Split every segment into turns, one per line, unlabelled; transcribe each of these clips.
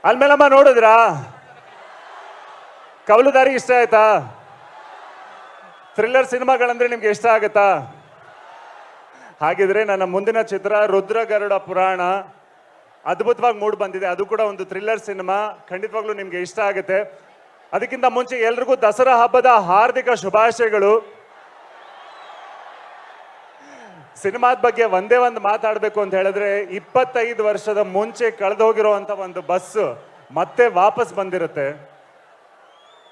ಅಲ್ಮೇಲಮ್ಮ ನೋಡಿದ್ರಾ? ಕವಲುದಾರಿ ಇಷ್ಟ ಆಯ್ತಾ? ಥ್ರಿಲ್ಲರ್ ಸಿನಿಮಾಗಳಂದ್ರೆ ನಿಮ್ಗೆ ಇಷ್ಟ ಆಗುತ್ತಾ? ಹಾಗಿದ್ರೆ ನನ್ನ ಮುಂದಿನ ಚಿತ್ರ ರುದ್ರ ಗರುಡ ಪುರಾಣ ಅದ್ಭುತವಾಗಿ ಮೂಡ್ ಬಂದಿದೆ. ಅದು ಕೂಡ ಒಂದು ಥ್ರಿಲ್ಲರ್ ಸಿನಿಮಾ, ಖಂಡಿತವಾಗ್ಲೂ ನಿಮ್ಗೆ ಇಷ್ಟ ಆಗುತ್ತೆ. ಅದಕ್ಕಿಂತ ಮುಂಚೆ ಎಲ್ರಿಗೂ ದಸರಾ ಹಬ್ಬದ ಹಾರ್ದಿಕ ಶುಭಾಶಯಗಳು. ಸಿನಿಮಾದ ಬಗ್ಗೆ ಒಂದೇ ಒಂದು ಮಾತಾಡಬೇಕು ಅಂತ ಹೇಳಿದ್ರೆ, 25 ವರ್ಷದ ಮುಂಚೆ ಕಳೆದು ಹೋಗಿರುವಂತ ಒಂದು ಬಸ್ ಮತ್ತೆ ವಾಪಸ್ ಬಂದಿರುತ್ತೆ.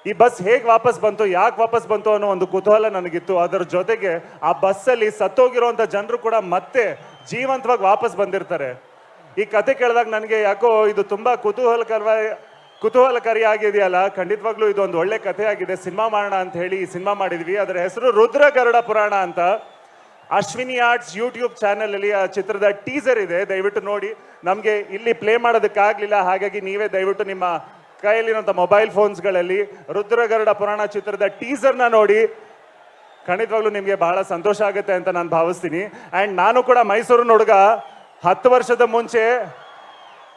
ಈ ಬಸ್ ಹೇಗೆ ವಾಪಸ್ ಬಂತು, ಯಾಕೆ ವಾಪಸ್ ಬಂತು ಅನ್ನೋ ಒಂದು ಕುತೂಹಲ ನನಗಿತ್ತು. ಅದರ ಜೊತೆಗೆ ಆ ಬಸ್ಸಲ್ಲಿ ಸತ್ತೋಗಿರುವಂತ ಜನರು ಕೂಡ ಮತ್ತೆ ಜೀವಂತವಾಗಿ ವಾಪಸ್ ಬಂದಿರ್ತಾರೆ. ಈ ಕತೆ ಕೇಳಿದಾಗ ನನಗೆ ಯಾಕೋ ಇದು ತುಂಬಾ ಕುತೂಹಲಕಾರಿಯಾಗಿದೆಯಲ್ಲ. ಖಂಡಿತವಾಗ್ಲೂ ಇದು ಒಂದು ಒಳ್ಳೆ ಕಥೆ ಆಗಿದೆ, ಸಿನಿಮಾ ಮಾಡೋಣ ಅಂತ ಹೇಳಿ ಈ ಸಿನಿಮಾ ಮಾಡಿದ್ವಿ. ಅದರ ಹೆಸರು ರುದ್ರ ಗರುಡ ಪುರಾಣ ಅಂತ. ಅಶ್ವಿನಿ ಆರ್ಟ್ಸ್ ಯೂಟ್ಯೂಬ್ ಚಾನೆಲ್ ಅಲ್ಲಿ ಆ ಚಿತ್ರದ ಟೀಸರ್ ಇದೆ, ದಯವಿಟ್ಟು ನೋಡಿ. ನಮಗೆ ಇಲ್ಲಿ ಪ್ಲೇ ಮಾಡೋದಕ್ಕಾಗ್ಲಿಲ್ಲ, ಹಾಗಾಗಿ ನೀವೇ ದಯವಿಟ್ಟು ನಿಮ್ಮ ಕೈಯಲ್ಲಿರುವಂಥ ಮೊಬೈಲ್ ಫೋನ್ಸ್ಗಳಲ್ಲಿ ರುದ್ರ ಗರುಡ ಪುರಾಣ ಚಿತ್ರದ ಟೀಸರ್ನ ನೋಡಿ. ಖಂಡಿತವಾಗ್ಲೂ ನಿಮಗೆ ಬಹಳ ಸಂತೋಷ ಆಗುತ್ತೆ ಅಂತ ನಾನು ಭಾವಿಸ್ತೀನಿ. ಆ್ಯಂಡ್ ನಾನು ಕೂಡ ಮೈಸೂರಿನ ಹುಡುಗ. 10 ವರ್ಷದ ಮುಂಚೆ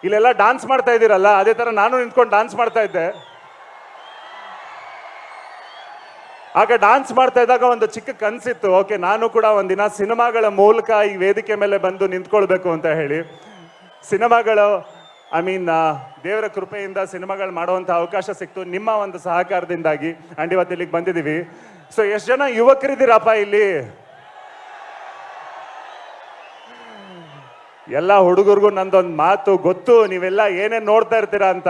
ಇಲ್ಲೆಲ್ಲ ಡಾನ್ಸ್ ಮಾಡ್ತಾ ಇದ್ದೀರಲ್ಲ, ಅದೇ ಥರ ನಾನು ನಿಂತ್ಕೊಂಡು ಡಾನ್ಸ್ ಮಾಡ್ತಾ ಇದ್ದೆ. ಆಗ ಡಾನ್ಸ್ ಮಾಡ್ತಾ ಇದ್ದಾಗ ಒಂದು ಚಿಕ್ಕ ಕನಸಿತ್ತು, ಓಕೆ ನಾನು ಕೂಡ ಒಂದಿನ ಸಿನಿಮಾಗಳ ಮೂಲಕ ಈ ವೇದಿಕೆ ಮೇಲೆ ಬಂದು ನಿಂತ್ಕೊಳ್ಬೇಕು ಅಂತ ಹೇಳಿ. ಸಿನಿಮಾಗಳು ದೇವರ ಕೃಪೆಯಿಂದ ಸಿನಿಮಾಗಳು ಮಾಡುವಂಥ ಅವಕಾಶ ಸಿಕ್ತು ನಿಮ್ಮ ಒಂದು ಸಹಕಾರದಿಂದಾಗಿ. ಆ್ಯಂಡ್ ಇವತ್ತು ಇಲ್ಲಿಗೆ ಬಂದಿದ್ದೀವಿ. ಸೊ ಎಷ್ಟು ಜನ ಯುವಕರಿದ್ದೀರಪ್ಪ ಇಲ್ಲಿ? ಎಲ್ಲ ಹುಡುಗರಿಗೂ ನಂದೊಂದು ಮಾತು ಗೊತ್ತು, ನೀವೆಲ್ಲ ಏನೇನು ನೋಡ್ತಾ ಇರ್ತೀರಾ ಅಂತ.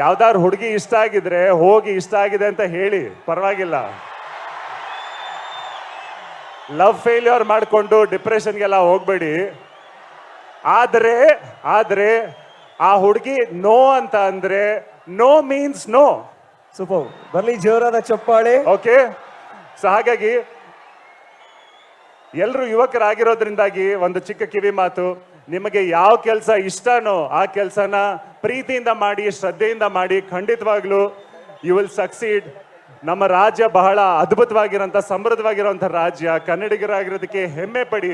ಯಾವ್ದಾದ್ರು ಹುಡುಗಿ ಇಷ್ಟ ಆಗಿದ್ರೆ ಹೋಗಿ ಇಷ್ಟ ಆಗಿದೆ ಅಂತ ಹೇಳಿ, ಪರವಾಗಿಲ್ಲ. ಲವ್ ಫೇಲ್ಯೂರ್ ಮಾಡಿಕೊಂಡು ಡಿಪ್ರೆಷನ್ಗೆಲ್ಲ ಹೋಗ್ಬೇಡಿ. ಆದ್ರೆ ಆ ಹುಡುಗಿ ನೋ ಅಂತ ಅಂದ್ರೆ ನೋ ಮೀನ್ಸ್ ನೋ.
ಸೂಪರ್, ಬರ್ಲಿ ಜೋರಾದ ಚಪ್ಪಾಳೆ.
ಓಕೆ, ಸೊ ಹಾಗಾಗಿ ಎಲ್ಲರೂ ಯುವಕರಾಗಿರೋದ್ರಿಂದಾಗಿ ಒಂದು ಚಿಕ್ಕ ಕಿವಿ ಮಾತು, ನಿಮಗೆ ಯಾವ ಕೆಲಸ ಇಷ್ಟನೋ ಆ ಕೆಲಸನ ಪ್ರೀತಿಯಿಂದ ಮಾಡಿ, ಶ್ರದ್ಧೆಯಿಂದ ಮಾಡಿ. ಖಂಡಿತವಾಗ್ಲೂ ಯು ವಿಲ್ ಸಕ್ಸೀಡ್. ನಮ್ಮ ರಾಜ್ಯ ಬಹಳ ಅದ್ಭುತವಾಗಿರೋಂಥ ಸಮೃದ್ಧವಾಗಿರೋಂಥ ರಾಜ್ಯ. ಕನ್ನಡಿಗರಾಗಿರೋದಕ್ಕೆ ಹೆಮ್ಮೆ ಪಡಿ.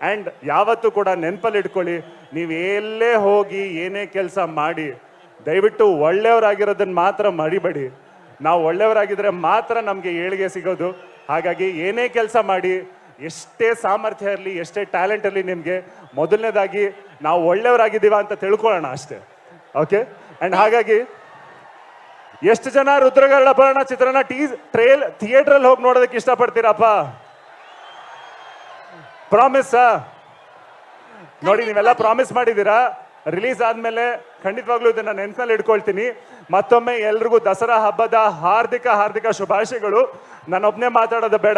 ಆ್ಯಂಡ್ ಯಾವತ್ತೂ ಕೂಡ ನೆನಪಲ್ಲಿ ಇಟ್ಕೊಳ್ಳಿ, ನೀವು ಎಲ್ಲೇ ಹೋಗಿ ಏನೇ ಕೆಲಸ ಮಾಡಿ, ದಯವಿಟ್ಟು ಒಳ್ಳೆಯವರಾಗಿರೋದನ್ನ ಮಾತ್ರ ಮರಿಬೇಡಿ. ನಾವು ಒಳ್ಳೆಯವರಾಗಿದ್ರೆ ಮಾತ್ರ ನಮಗೆ ಏಳಿಗೆ ಸಿಗೋದು. ಹಾಗಾಗಿ ಏನೇ ಕೆಲಸ ಮಾಡಿ, ಎಷ್ಟೇ ಸಾಮರ್ಥ್ಯ ಇರಲಿ, ಎಷ್ಟೇ ಟ್ಯಾಲೆಂಟ್ ಇರಲಿ, ನಿಮಗೆ ಮೊದಲನೇದಾಗಿ ನಾವು ಒಳ್ಳೆಯವರಾಗಿದ್ದೀವ ಅಂತ ತಿಳ್ಕೊಳ್ಳೋಣ ಅಷ್ಟೇ. ಓಕೆ, ಆ್ಯಂಡ್ ಹಾಗಾಗಿ ಎಷ್ಟು ಜನ ರುದ್ರಗರುಡ ಪುರಾಣ ಚಿತ್ರನ ಥಿಯೇಟ್ರಲ್ಲಿ ಹೋಗಿ ನೋಡೋದಕ್ಕೆ ಇಷ್ಟಪಡ್ತೀರಪ್ಪ? ಪ್ರಾಮಿಸ್ ನೋಡಿ, ನೀವೆಲ್ಲ ಪ್ರಾಮಿಸ್ ಮಾಡಿದ್ದೀರಾ. ರಿಲೀಸ್ ಆದ್ಮೇಲೆ ಖಂಡಿತವಾಗ್ಲೂ ಇದನ್ನ ನೆನಪಿನಲ್ಲಿ ಇಟ್ಕೊಳ್ತೀನಿ. ಮತ್ತೊಮ್ಮೆ ಎಲ್ರಿಗೂ ದಸರಾ ಹಬ್ಬದ ಹಾರ್ದಿಕ ಶುಭಾಶಯಗಳು. ನಾನೊಬ್ನೇ ಮಾತಾಡೋದು ಬೇಡ,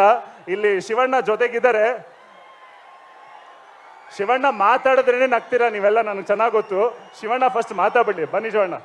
ಇಲ್ಲಿ ಶಿವಣ್ಣ ಜೊತೆಗಿದ್ದಾರೆ. ಶಿವಣ್ಣ ಮಾತಾಡಿದ್ರೇನೆ ನಗ್ತೀರಾ ನೀವೆಲ್ಲ, ನನಗೆ ಚೆನ್ನಾಗಿ ಗೊತ್ತು. ಶಿವಣ್ಣ ಫಸ್ಟ್ ಮಾತಾಡ್ಬಿಡ್ಲಿ, ಬನ್ನಿ ಶಿವಣ್ಣ.